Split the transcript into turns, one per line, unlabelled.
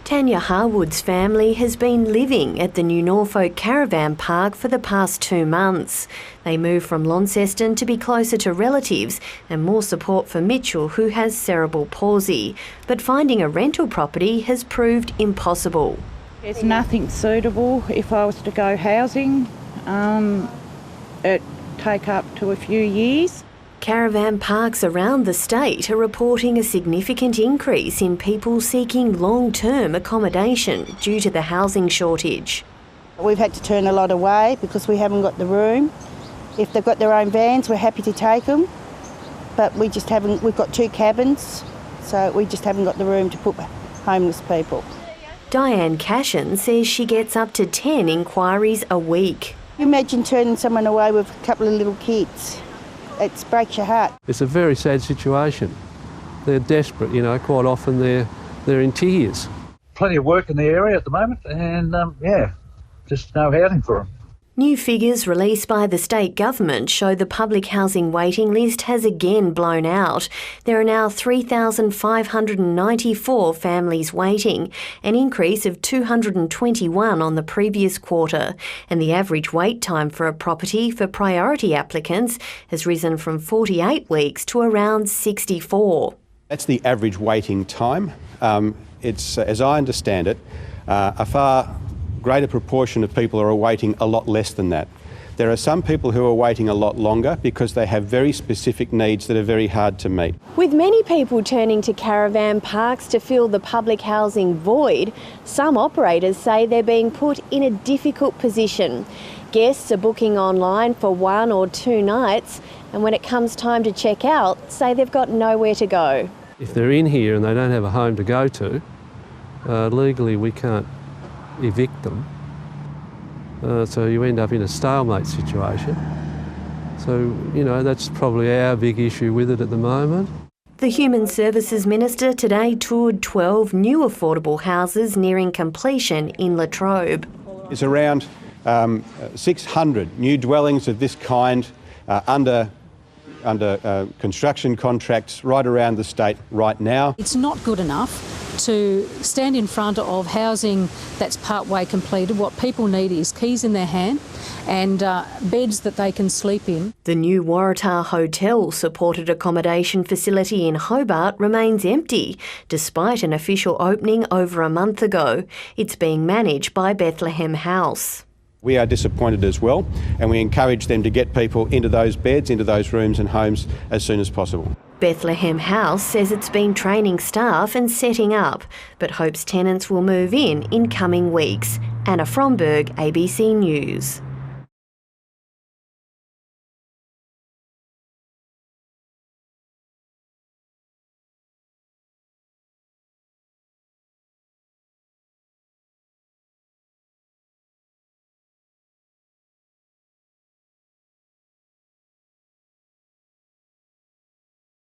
Tanya Harwood's family has been living at the new Norfolk Caravan Park for the past 2 months. They moved from Launceston to be closer to relatives and more support for Mitchell, who has cerebral palsy. But finding a rental property has proved impossible.
There's nothing suitable. If I was to go housing, it'd take up to a few years.
Caravan parks around the state are reporting a significant increase in people seeking long-term accommodation due to the housing shortage.
We've had to turn a lot away because we haven't got the room. If they've got their own vans, we're happy to take them, but we just haven't. We've got 2 cabins, so we just haven't got the room to put homeless people.
Dianne Cashion says she gets up to 10 inquiries a week.
Imagine turning someone away with a couple of little kids. It breaks your heart.
It's a very sad situation. They're desperate, quite often they're in tears.
Plenty of work in the area at the moment and, just no housing for them.
New figures released by the state government show the public housing waiting list has again blown out. There are now 3,594 families waiting, an increase of 221 on the previous quarter, and the average wait time for a property for priority applicants has risen from 48 weeks to around 64.
That's the average waiting time. It's, as I understand it, a far greater proportion of people are awaiting a lot less than that. There are some people who are waiting a lot longer because they have very specific needs that are very hard to meet.
With many people turning to caravan parks to fill the public housing void, some operators say they're being put in a difficult position. Guests are booking online for 1 or 2 nights, and when it comes time to check out, say they've got nowhere to go.
If they're in here and they don't have a home to go to, legally we can't evict them, so you end up in a stalemate situation. So, that's probably our big issue with it at the moment.
The Human Services Minister today toured 12 new affordable houses nearing completion in Latrobe.
It's around 600 new dwellings of this kind under construction contracts right around the state right now.
It's not good enough to stand in front of housing that's partway completed. What people need is keys in their hand and beds that they can sleep in.
The new Waratah Hotel supported accommodation facility in Hobart remains empty, despite an official opening over a month ago. It's being managed by Bethlehem House.
We are disappointed as well, and we encourage them to get people into those beds, into those rooms and homes as soon as possible.
Bethlehem House says it's been training staff and setting up, but hopes tenants will move in coming weeks. Anna Fromberg, ABC News.